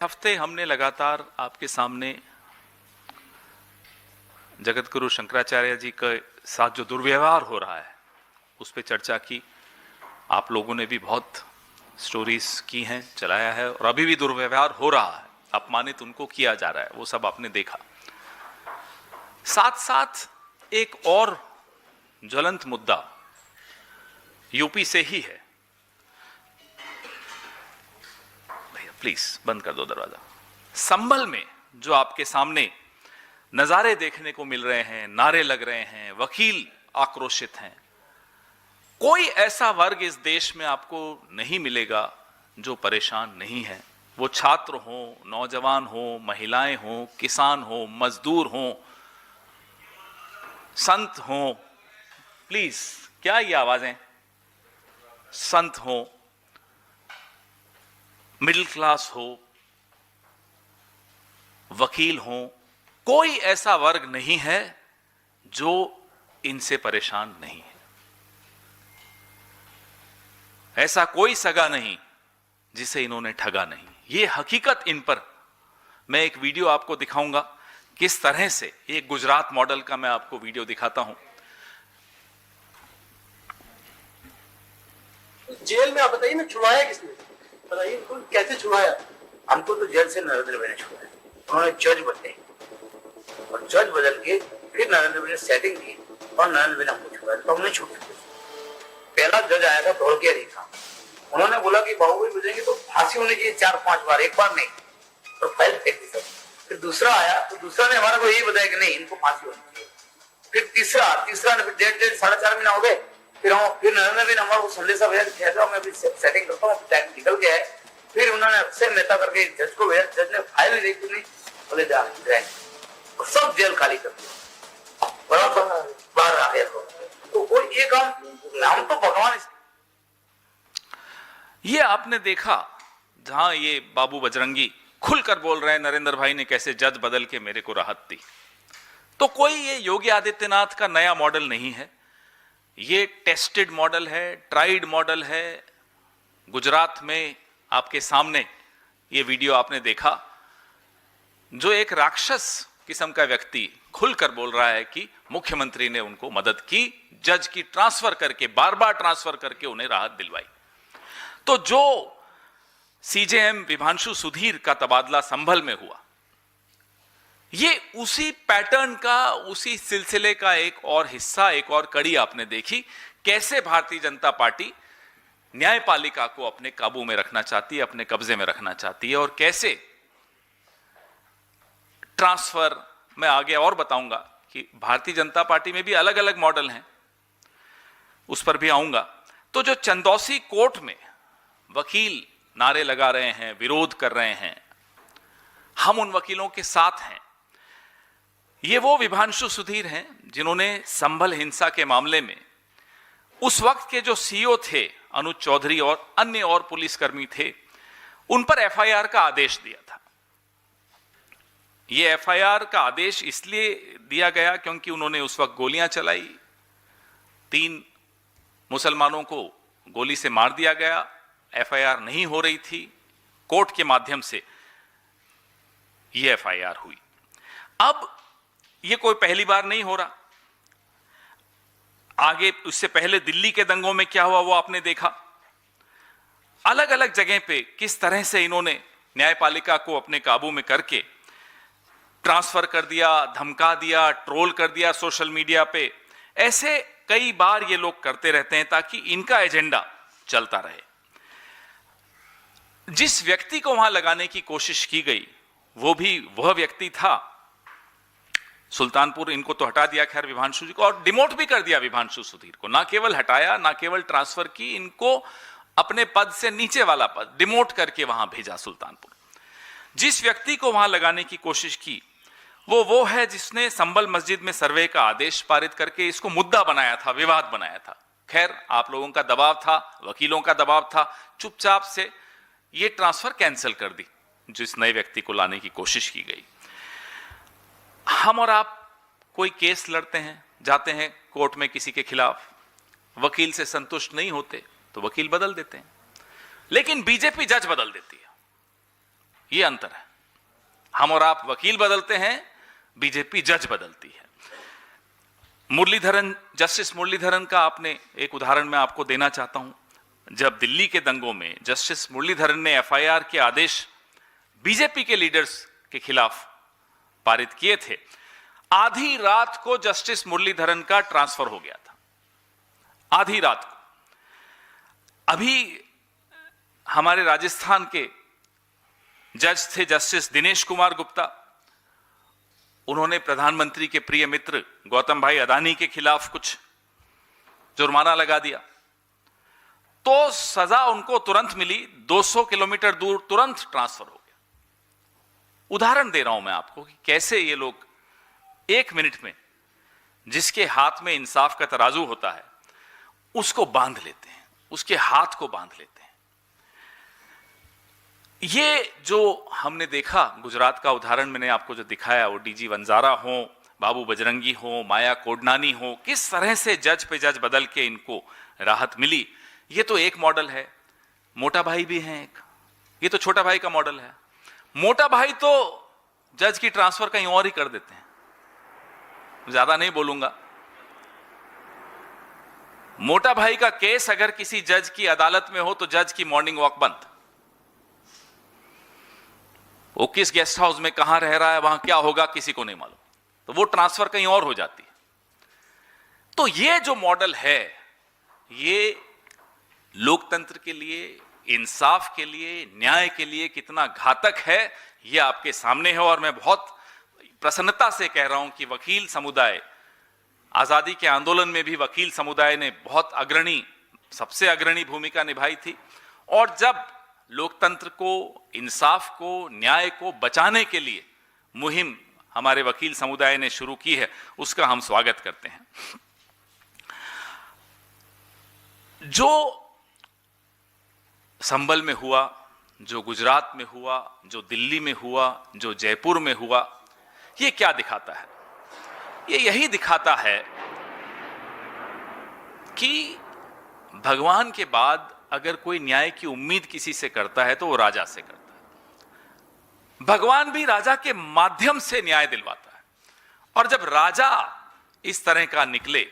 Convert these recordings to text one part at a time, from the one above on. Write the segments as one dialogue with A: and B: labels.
A: हफ्ते हमने लगातार आपके सामने जगत गुरु शंकराचार्य जी के साथ जो दुर्व्यवहार हो रहा है उस पर चर्चा की। आप लोगों ने भी बहुत स्टोरीज की हैं, चलाया है, और अभी भी दुर्व्यवहार हो रहा है, अपमानित उनको किया जा रहा है, वो सब आपने देखा। साथ साथ एक और ज्वलंत मुद्दा यूपी से ही है। भैया प्लीज बंद कर दो दरवाजा। संभल में जो आपके सामने नजारे देखने को मिल रहे हैं, नारे लग रहे हैं, वकील आक्रोशित हैं। कोई ऐसा वर्ग इस देश में आपको नहीं मिलेगा जो परेशान नहीं है। वो छात्र हो, नौजवान हो, महिलाएं हो, किसान हो, मजदूर हो, संत हो, प्लीज क्या ये आवाजें, संत हो, मिडिल क्लास हो, वकील हो, कोई ऐसा वर्ग नहीं है जो इनसे परेशान नहीं है। ऐसा कोई सगा नहीं जिसे इन्होंने ठगा नहीं। ये हकीकत इन पर। मैं एक वीडियो आपको दिखाऊंगा किस तरह से, एक गुजरात मॉडल का मैं आपको वीडियो दिखाता हूं।
B: जेल में आप बताइए ना, छुड़वाया किसने? बताइए कैसे छुड़वाया?
C: हमको तो जेल से नरेंद्र भाई ने छुड़वाया। उन्होंने जज बदले और जज बदल के फिर नरेंद्र भाई ने सेटिंग की और नरेंद्र भाई ने हमको छुड़वाया, तो हमने छूट। पहला जज आया था धोड़के अली खान, उन्होंने बोला कि बाहुबली बजेंगे तो फांसी होनी चाहिए 4-5 बार, एक बार नहीं, तो फाइल फेंक दी सब। फिर दूसरा आया तो दूसरा ने हमारा को यही बताया कि नहीं, इनको फांसी होनी चाहिए। फिर तीसरा ने फिर 1.5-4.5 महीना हो गए। फिर नरेंद्र भाई ने हमारे को संदेशा भेजा कि ठहर जाओ, मैं अभी सेटिंग करता हूँ, टाइम निकल गया है। फिर उन्होंने अक्षय मेहता करके जज को भेजा, जज ने फाइल नहीं देखी, नहीं बोले जा और सब जेल खाली कर दिया, बाहर आ गया। तो कोई एक हम तो भगवान।
A: ये आपने देखा जहां ये बाबू बजरंगी खुलकर बोल रहे हैं नरेंद्र भाई ने कैसे जज बदल के मेरे को राहत दी। तो कोई ये योगी आदित्यनाथ का नया मॉडल नहीं है, ये टेस्टेड मॉडल है, ट्राइड मॉडल है। गुजरात में आपके सामने ये वीडियो आपने देखा, जो एक राक्षस किस्म का व्यक्ति खुलकर बोल रहा है कि मुख्यमंत्री ने उनको मदद की, जज की ट्रांसफर करके, बार बार ट्रांसफर करके उन्हें राहत दिलवाई। तो जो सीजेएम विभांशु सुधीर का तबादला संभल में हुआ, ये उसी पैटर्न का, उसी सिलसिले का एक और हिस्सा, एक और कड़ी आपने देखी। कैसे भारतीय जनता पार्टी न्यायपालिका को अपने काबू में रखना चाहती है, अपने कब्जे में रखना चाहती है, और कैसे ट्रांसफर। मैं आगे और बताऊंगा कि भारतीय जनता पार्टी में भी अलग अलग मॉडल हैं, उस पर भी आऊंगा। तो जो चंदौसी कोर्ट में वकील नारे लगा रहे हैं, विरोध कर रहे हैं, हम उन वकीलों के साथ हैं। ये वो विभांशु सुधीर हैं जिन्होंने संभल हिंसा के मामले में उस वक्त के जो सीईओ थे अनुज चौधरी और अन्य और पुलिसकर्मी थे, उन पर एफआईआर का आदेश दिया था। ये एफआईआर का आदेश इसलिए दिया गया क्योंकि उन्होंने उस वक्त गोलियां चलाई, 3 मुसलमानों को गोली से मार दिया गया। एफआईआर नहीं हो रही थी, कोर्ट के माध्यम से ये एफआईआर हुई। अब ये कोई पहली बार नहीं हो रहा। आगे उससे पहले दिल्ली के दंगों में क्या हुआ वो आपने देखा। अलग अलग जगह पे किस तरह से इन्होंने न्यायपालिका को अपने काबू में करके ट्रांसफर कर दिया, धमका दिया, ट्रोल कर दिया सोशल मीडिया पे। ऐसे कई बार ये लोग करते रहते हैं ताकि इनका एजेंडा चलता रहे। जिस व्यक्ति को वहां लगाने की कोशिश की गई वो भी वह व्यक्ति था सुल्तानपुर। इनको तो हटा दिया खैर विभांशु जी को, और डिमोट भी कर दिया विभांशु सुधीर को। ना केवल हटाया, ना केवल ट्रांसफर की, इनको अपने पद से नीचे वाला पद डिमोट करके वहां भेजा सुल्तानपुर। जिस व्यक्ति को वहां लगाने की कोशिश की वो है जिसने संभल मस्जिद में सर्वे का आदेश पारित करके इसको मुद्दा बनाया था, विवाद बनाया था। खैर आप लोगों का दबाव था, वकीलों का दबाव था, चुपचाप से ये ट्रांसफर कैंसिल कर दी जिस नए व्यक्ति को लाने की कोशिश की गई। हम और आप कोई केस लड़ते हैं, जाते हैं कोर्ट में किसी के खिलाफ, वकील से संतुष्ट नहीं होते तो वकील बदल देते हैं, लेकिन बीजेपी जज बदल देती है। ये अंतर है। हम और आप वकील बदलते हैं, बीजेपी जज बदलती है। मुरलीधरन, जस्टिस मुरलीधरन का आपने एक उदाहरण मैं आपको देना चाहता हूं। जब दिल्ली के दंगों में जस्टिस मुरलीधरन ने एफआईआर के आदेश बीजेपी के लीडर्स के खिलाफ पारित किए थे, आधी रात को जस्टिस मुरलीधरन का ट्रांसफर हो गया था, आधी रात को। अभी हमारे राजस्थान के जज थे जस्टिस दिनेश कुमार गुप्ता, उन्होंने प्रधानमंत्री के प्रिय मित्र गौतम भाई अदानी के खिलाफ कुछ जुर्माना लगा दिया, तो सजा उनको तुरंत मिली, 200 किलोमीटर दूर तुरंत ट्रांसफर हो गया। उदाहरण दे रहा हूं मैं आपको कि कैसे ये लोग एक मिनट में जिसके हाथ में इंसाफ का तराजू होता है उसको बांध लेते हैं, उसके हाथ को बांध लेते हैं। ये जो हमने देखा, गुजरात का उदाहरण मैंने आपको जो दिखाया, वो डीजी वंजारा हो, बाबू बजरंगी हो, माया कोडनानी हो, किस तरह से जज पे जज बदल के इनको राहत मिली। ये तो एक मॉडल है। मोटा भाई भी है एक, ये तो छोटा भाई का मॉडल है। मोटा भाई तो जज की ट्रांसफर कहीं और ही कर देते हैं, ज्यादा नहीं बोलूंगा। मोटा भाई का केस अगर किसी जज की अदालत में हो तो जज की मॉर्निंग वॉक बंद। वो किस गेस्ट हाउस में कहां रह रहा है, वहां क्या होगा, किसी को नहीं मालूम, तो वो ट्रांसफर कहीं और हो जाती है। तो ये जो मॉडल है, ये लोकतंत्र के लिए, इंसाफ के लिए, न्याय के लिए कितना घातक है, ये आपके सामने है। और मैं बहुत प्रसन्नता से कह रहा हूं कि वकील समुदाय, आजादी के आंदोलन में भी वकील समुदाय ने बहुत अग्रणी, सबसे अग्रणी भूमिका निभाई थी। और जब लोकतंत्र को, इंसाफ को, न्याय को बचाने के लिए मुहिम हमारे वकील समुदाय ने शुरू की है, उसका हम स्वागत करते हैं। जो संभल में हुआ, जो गुजरात में हुआ, जो दिल्ली में हुआ, जो जयपुर में हुआ, ये क्या दिखाता है? ये यही दिखाता है कि भगवान के बाद अगर कोई न्याय की उम्मीद किसी से करता है तो वो राजा से करता है। भगवान भी राजा के माध्यम से न्याय दिलवाता है। और जब राजा इस तरह का निकले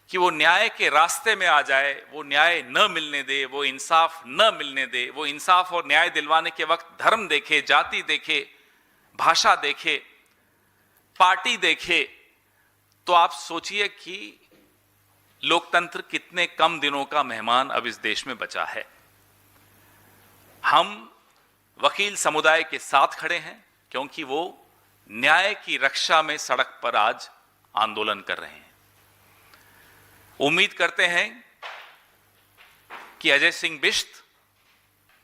A: कि वो न्याय के रास्ते में आ जाए, वो न्याय न मिलने दे, वो इंसाफ न मिलने दे, वो इंसाफ और न्याय दिलवाने के वक्त धर्म देखे, जाति देखे, भाषा देखे, पार्टी देखे, तो आप सोचिए कि लोकतंत्र कितने कम दिनों का मेहमान अब इस देश में बचा है। हम वकील समुदाय के साथ खड़े हैं क्योंकि वो न्याय की रक्षा में सड़क पर आज आंदोलन कर रहे हैं। उम्मीद करते हैं कि अजय सिंह बिष्ट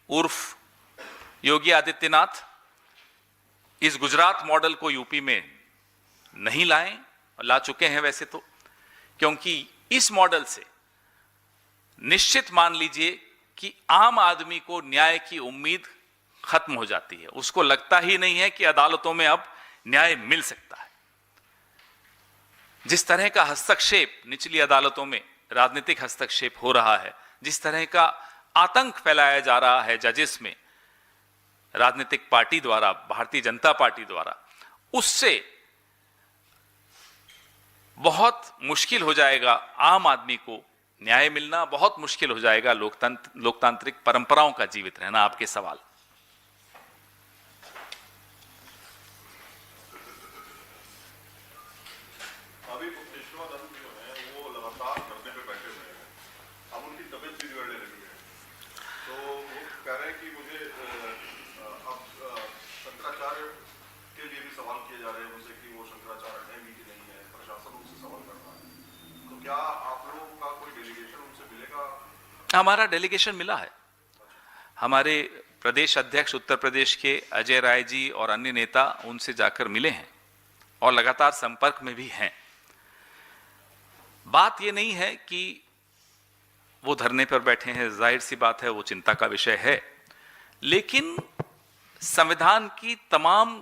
A: उर्फ योगी आदित्यनाथ इस गुजरात मॉडल को यूपी में नहीं लाएं, ला चुके हैं वैसे तो, क्योंकि इस मॉडल से निश्चित मान लीजिए कि आम आदमी को न्याय की उम्मीद खत्म हो जाती है। उसको लगता ही नहीं है कि अदालतों में अब न्याय मिल सकता है। जिस तरह का हस्तक्षेप निचली अदालतों में, राजनीतिक हस्तक्षेप हो रहा है, जिस तरह का आतंक फैलाया जा रहा है जजेस में राजनीतिक पार्टी द्वारा, भारतीय जनता पार्टी द्वारा, उससे बहुत मुश्किल हो जाएगा आम आदमी को न्याय मिलना, बहुत मुश्किल हो जाएगा लोकतांत्रिक परंपराओं का जीवित रहना। आपके सवाल।
D: अभी पेशवा दल जो है वो लगातार धरने पे बैठे हुए हैं, अब उनकी तबीयत भी बिगड़ने लगी है, तो वो कह रहे हैं कि मुझे अब शंकराचार्य के लिए भी सवाल किए जा रहे हैं उनसे कि वो शंकराचार्य है भी कि नहीं है, प्रशासन उनसे सवाल कर रहा है। तो क्या आप लोगों का कोई डेलीगेशन उनसे मिलेगा?
A: हमारा डेलीगेशन मिला है। हमारे प्रदेश अध्यक्ष उत्तर प्रदेश के अजय राय जी और अन्य नेता उनसे जाकर मिले हैं और लगातार संपर्क में भी हैं। बात यह नहीं है कि वो धरने पर बैठे हैं, जाहिर सी बात है वो चिंता का विषय है, लेकिन संविधान की तमाम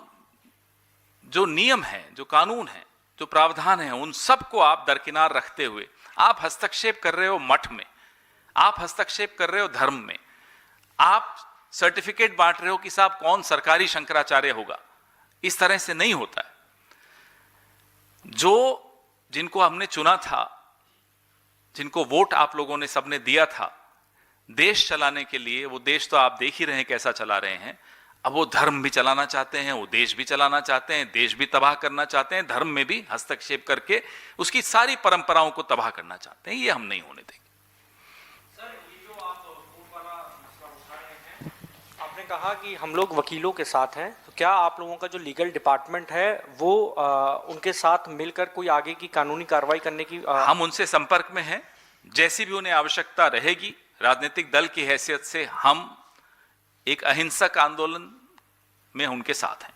A: जो नियम हैं, जो कानून हैं, जो प्रावधान हैं, उन सबको आप दरकिनार रखते हुए आप हस्तक्षेप कर रहे हो मठ में, आप हस्तक्षेप कर रहे हो धर्म में, आप सर्टिफिकेट बांट रहे हो कि साहब कौन सरकारी शंकराचार्य होगा। इस तरह से नहीं होता है। जो जिनको हमने चुना था, जिनको वोट आप लोगों ने सबने दिया था देश चलाने के लिए, वो देश तो आप देख ही रहे हैं कैसा चला रहे हैं। अब वो धर्म भी चलाना चाहते हैं, वो देश भी चलाना चाहते हैं, देश भी तबाह करना चाहते हैं, धर्म में भी हस्तक्षेप करके उसकी सारी परंपराओं को तबाह करना चाहते हैं। ये हम नहीं होने देंगे।
E: सर, ये जो आप वोट वाला मसला उठा रहे हैं, आपने कहा कि हम लोग वकीलों के साथ हैं, तो क्या आप लोगों का जो लीगल डिपार्टमेंट है वो उनके साथ मिलकर कोई आगे की कानूनी कार्रवाई करने की
A: हम उनसे संपर्क में हैं। जैसी भी उन्हें आवश्यकता रहेगी, राजनीतिक दल की हैसियत से हम एक अहिंसक आंदोलन में उनके साथ हैं।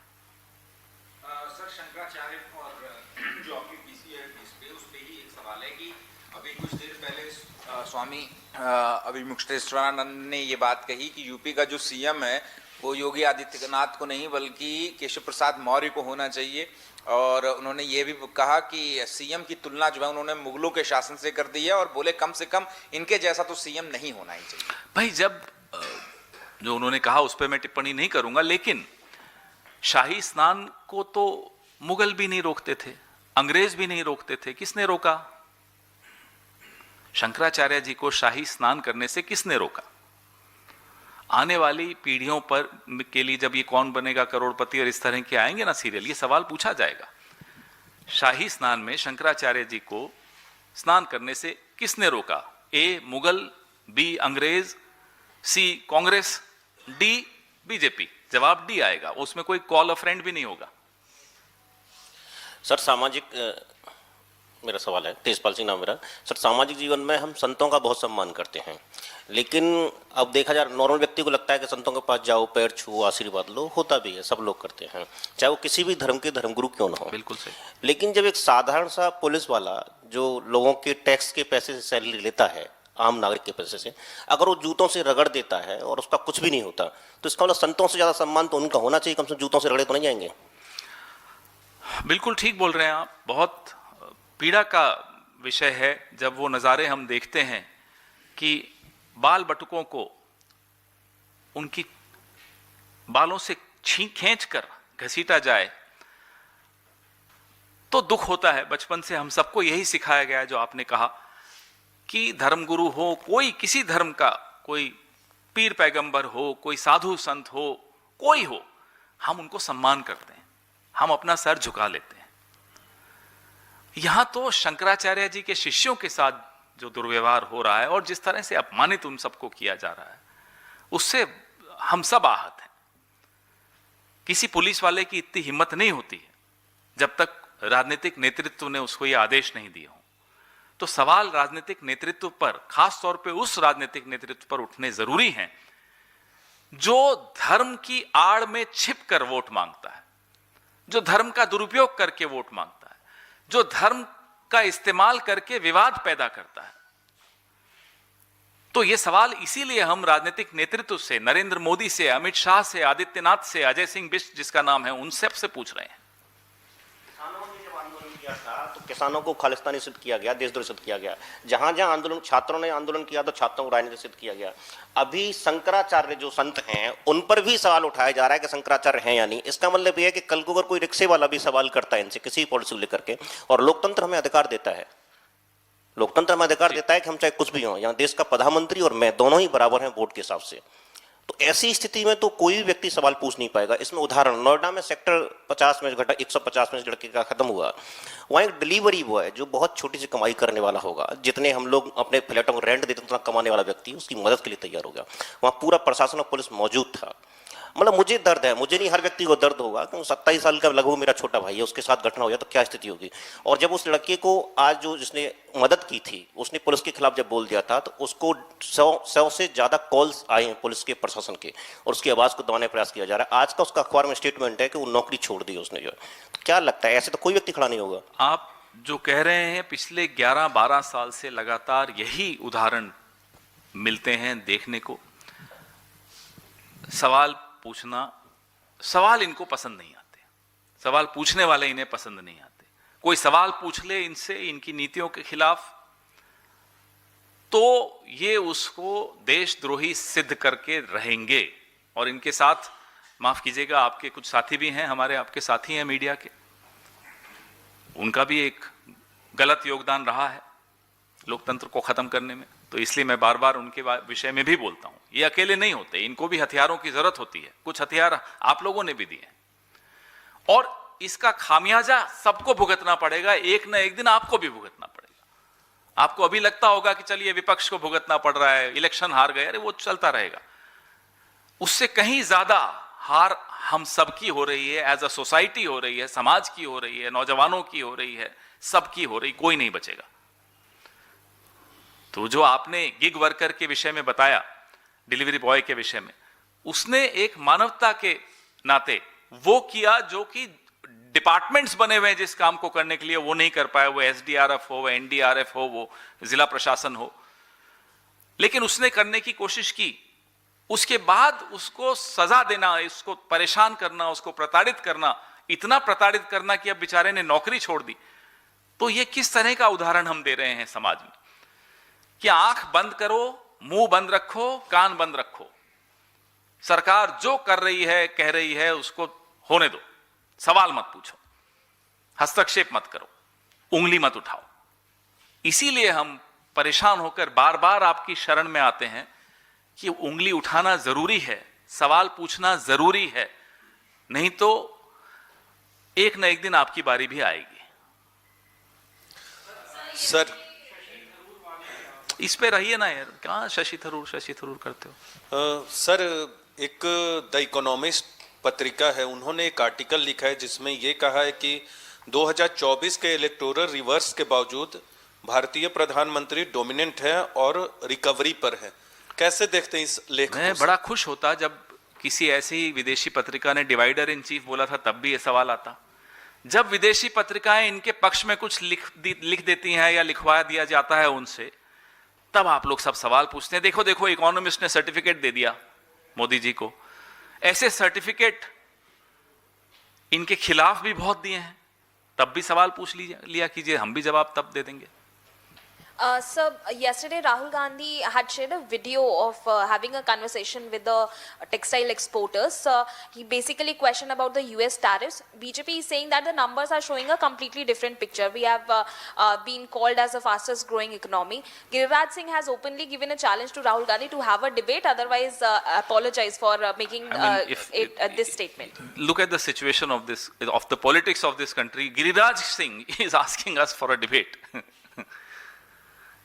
F: सर, शंकराचार्य और जो आपकी पीसी है उस पे ही एक सवाल है कि अभी कुछ देर पहले स्वामी अभिमुक्तेश्वरानंद ने ये बात कही कि यूपी का जो सीएम है वो योगी आदित्यनाथ को नहीं बल्कि केशव प्रसाद मौर्य को होना चाहिए। और उन्होंने ये भी कहा कि सीएम की तुलना जो है उन्होंने मुगलों के शासन से कर दी है और बोले कम से कम इनके जैसा तो सीएम नहीं होना ही चाहिए।
A: भाई, जब जो उन्होंने कहा उस पर मैं टिप्पणी नहीं करूंगा, लेकिन शाही स्नान को तो मुगल भी नहीं रोकते थे, अंग्रेज भी नहीं रोकते थे। किसने रोका? शंकराचार्य जी को शाही स्नान करने से किसने रोका? आने वाली पीढ़ियों पर के लिए जब ये कौन बनेगा करोड़पति और इस तरह के आएंगे ना सीरियल, ये सवाल पूछा जाएगा। शाही स्नान में शंकराचार्य जी को स्नान करने से किसने रोका? ए मुगल, बी अंग्रेज, सी कांग्रेस, डी बीजेपी। जवाब डी आएगा, उसमें कोई कॉल अ फ्रेंड भी नहीं होगा।
G: सर, मेरा सवाल है, तेजपाल सिंह नाम मेरा। सर, सामाजिक जीवन में हम संतों का बहुत सम्मान करते हैं, लेकिन अब देखा जाए नॉर्मल व्यक्ति को लगता है कि संतों के पास जाओ, पैर छुओ, आशीर्वाद लो, होता भी है, सब लोग करते हैं, चाहे वो किसी भी धर्म के धर्मगुरु क्यों ना हो।
A: बिल्कुल सही।
G: लेकिन जब एक साधारण सा पुलिस वाला जो लोगों के टैक्स के पैसे से सैलरी लेता है, आम नागरिक के पैसे से, अगर वो जूतों से रगड़ देता है और उसका कुछ भी नहीं होता, तो इसका मतलब संतों से ज्यादा सम्मान तो उनका होना चाहिए। कम से कम जूतों से रगड़े तो नहीं जाएंगे।
A: बिल्कुल ठीक बोल रहे हैं आप। बहुत पीड़ा का विषय है जब वो नज़ारे हम देखते हैं कि बाल बटुकों को उनकी बालों से खींच कर घसीटा जाए, तो दुख होता है। बचपन से हम सबको यही सिखाया गया है, जो आपने कहा कि धर्मगुरु हो, कोई किसी धर्म का, कोई पीर पैगंबर हो, कोई साधु संत हो, कोई हो, हम उनको सम्मान करते हैं, हम अपना सर झुका लेते हैं। यहां तो शंकराचार्य जी के शिष्यों के साथ जो दुर्व्यवहार हो रहा है और जिस तरह से अपमानित उन सबको किया जा रहा है, उससे हम सब आहत हैं। किसी पुलिस वाले की इतनी हिम्मत नहीं होती है जब तक राजनीतिक नेतृत्व ने उसको ये आदेश नहीं दिए हों। तो सवाल राजनीतिक नेतृत्व पर, खास तौर पे उस राजनीतिक नेतृत्व पर उठने जरूरी हैं जो धर्म की आड़ में छिपकर वोट मांगता है, जो धर्म का दुरुपयोग करके वोट मांगता है, जो धर्म का इस्तेमाल करके विवाद पैदा करता है। तो यह सवाल इसीलिए हम राजनीतिक नेतृत्व से, नरेंद्र मोदी से, अमित शाह से, आदित्यनाथ से, अजय सिंह बिष्ट जिसका नाम है, उन सब से पूछ रहे हैं।
G: किसानों ने जब आंदोलन किया था तो किसानों को खालिस्तानी सिद्ध किया गया, देशद्रोही सिद्ध किया गया। जहां जहां आंदोलन, छात्रों ने आंदोलन किया तो छात्रों को राजनीतिक सिद्ध किया गया। अभी शंकराचार्य जो संत हैं उन पर भी सवाल उठाया जा रहा है कि शंकराचार्य हैं या नहीं। इसका मतलब यह है कि कल को अगर कोई रिक्शे वाला भी सवाल करता है इनसे किसी पॉलिसी को लेकर के, और लोकतंत्र हमें अधिकार देता है, लोकतंत्र हमें अधिकार देता है कि हम चाहे कुछ भी हों, यहाँ देश का प्रधानमंत्री और मैं दोनों ही बराबर हैं वोट के हिसाब से। तो ऐसी स्थिति में तो कोई भी व्यक्ति सवाल पूछ नहीं पाएगा। इसमें उदाहरण, नोएडा में सेक्टर 50 में घटा 150 में लड़के का खत्म हुआ, वहाँ एक डिलीवरी बॉय जो बहुत छोटी सी कमाई करने वाला होगा, जितने हम लोग अपने फ्लैटों को रेंट देते उतना कमाने वाला व्यक्ति उसकी मदद के लिए तैयार हो गया। वहाँ पूरा प्रशासन और पुलिस मौजूद था। मतलब मुझे दर्द है, मुझे नहीं, हर व्यक्ति को दर्द होगा कि 27 साल का लगभग मेरा छोटा भाई है, उसके साथ घटना हो जाए तो क्या स्थिति होगी। और जब उस लड़के को आज जो जिसने मदद की थी उसने पुलिस के खिलाफ जब बोल दिया था तो उसको 100 से ज़्यादा कॉल्स आए हैं पुलिस के, प्रशासन के, और उसकी आवाज़ को दबाने का प्रयास किया जा रहा है। आज का उसका अखबार में स्टेटमेंट है कि वो नौकरी छोड़ दी उसने। जो तो क्या लगता है, ऐसे तो कोई व्यक्ति खड़ा नहीं होगा।
A: आप जो कह रहे हैं, पिछले 11-12 साल से लगातार यही उदाहरण मिलते हैं देखने को। सवाल पूछना, सवाल इनको पसंद नहीं आते, सवाल पूछने वाले इन्हें पसंद नहीं आते। कोई सवाल पूछ ले इनसे, इनकी नीतियों के खिलाफ, तो ये उसको देशद्रोही सिद्ध करके रहेंगे। और इनके साथ माफ कीजिएगा आपके कुछ साथी भी हैं, हमारे आपके साथी हैं मीडिया के, उनका भी एक गलत योगदान रहा है लोकतंत्र को खत्म करने में। तो इसलिए मैं बार बार उनके विषय में भी बोलता हूं। ये अकेले नहीं होते, इनको भी हथियारों की जरूरत होती है, कुछ हथियार आप लोगों ने भी दिए हैं और इसका खामियाजा सबको भुगतना पड़ेगा, एक ना एक दिन आपको भी भुगतना पड़ेगा। आपको अभी लगता होगा कि चलिए विपक्ष को भुगतना पड़ रहा है, इलेक्शन हार गए, अरे वो चलता रहेगा। उससे कहीं ज्यादा हार हम सबकी हो रही है, एज अ सोसाइटी हो रही है, समाज की हो रही है, नौजवानों की हो रही है, सबकी हो रही, कोई नहीं बचेगा। तो जो आपने गिग वर्कर के विषय में बताया, डिलीवरी बॉय के विषय में, उसने एक मानवता के नाते वो किया जो कि डिपार्टमेंट्स बने हुए हैं जिस काम को करने के लिए, वो नहीं कर पाए, वो एसडीआरएफ हो, वो एनडीआरएफ हो, वो जिला प्रशासन हो, लेकिन उसने करने की कोशिश की। उसके बाद उसको सजा देना, इसको परेशान करना, उसको प्रताड़ित करना, इतना प्रताड़ित करना कि अब बेचारे ने नौकरी छोड़ दी। तो ये किस तरह का उदाहरण हम दे रहे हैं समाज में कि आंख बंद करो, मुंह बंद रखो, कान बंद रखो, सरकार जो कर रही है, कह रही है, उसको होने दो, सवाल मत पूछो, हस्तक्षेप मत करो, उंगली मत उठाओ। इसीलिए हम परेशान होकर बार बार आपकी शरण में आते हैं कि उंगली उठाना जरूरी है, सवाल पूछना जरूरी है, नहीं तो एक न एक दिन आपकी बारी भी आएगी।
H: सर
A: इस पे रहिए ना यार, क्या शशि थरूर करते हो।
H: सर एक द इकोनॉमिस्ट पत्रिका है, उन्होंने एक आर्टिकल लिखा है जिसमें यह कहा है कि 2024 के इलेक्टोरल रिवर्स के बावजूद भारतीय प्रधानमंत्री डोमिनेंट है और रिकवरी पर है। कैसे देखते हैं इस लेख को?
A: मैं बड़ा खुश होता जब किसी ऐसी विदेशी पत्रिका ने डिवाइडर इन चीफ बोला था, तब भी ये सवाल आता। जब विदेशी पत्रिकाएं इनके पक्ष में कुछ लिख देती हैं या लिखवा दिया जाता है उनसे, तब आप लोग सब सवाल पूछते हैं। देखो देखो, इकोनॉमिस्ट ने सर्टिफिकेट दे दिया मोदी जी को। ऐसे सर्टिफिकेट इनके खिलाफ भी बहुत दिए हैं, तब भी सवाल पूछ लिया कीजिए, हम भी जवाब तब दे देंगे।
I: Sir, yesterday Rahul Gandhi had shared a video of having a conversation with the textile exporters. He basically questioned about the US tariffs. BJP is saying that the numbers are showing a completely different picture. We have been called as the fastest growing economy. Giriraj Singh has openly given a challenge to Rahul Gandhi to have a debate, otherwise apologize for making this statement.
A: Look at the situation of the politics of this country. Giriraj Singh is asking us for a debate.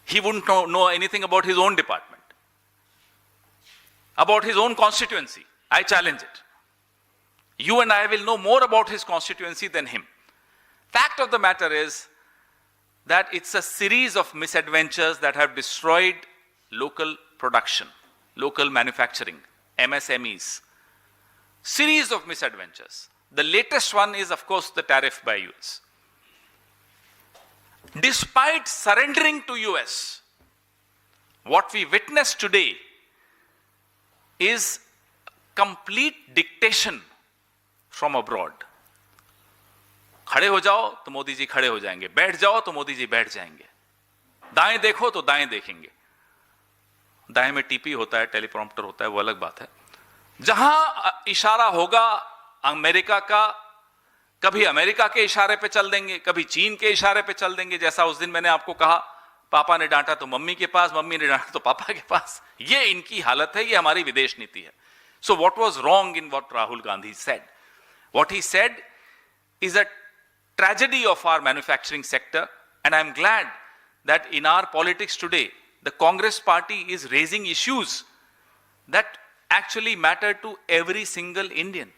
A: He wouldn't know anything about his own department, about his own constituency. I challenge it. You and I will know more about his constituency than him. Fact of the matter is that it's a series of misadventures that have destroyed local production, local manufacturing, MSMEs. Series of misadventures. The latest one is, of course, the tariff by US. Despite surrendering to US, what we witness today is complete dictation from abroad. खड़े हो जाओ तो मोदी जी खड़े हो जाएंगे, बैठ जाओ तो मोदी जी बैठ जाएंगे, दाएं देखो तो दाएं देखेंगे। दाएं में टीपी होता है, टेलीप्रॉम्प्टर होता है, वो अलग बात है। जहां इशारा होगा अमेरिका का, कभी अमेरिका के इशारे पे चल देंगे, कभी चीन के इशारे पे चल देंगे। जैसा उस दिन मैंने आपको कहा, पापा ने डांटा तो मम्मी के पास, मम्मी ने डांटा तो पापा के पास। ये इनकी हालत है, ये हमारी विदेश नीति है। So what was wrong in what Rahul Gandhi said? What he said is a tragedy of our manufacturing sector, and I am glad that in our politics today the Congress party is raising issues that actually matter to every single Indian.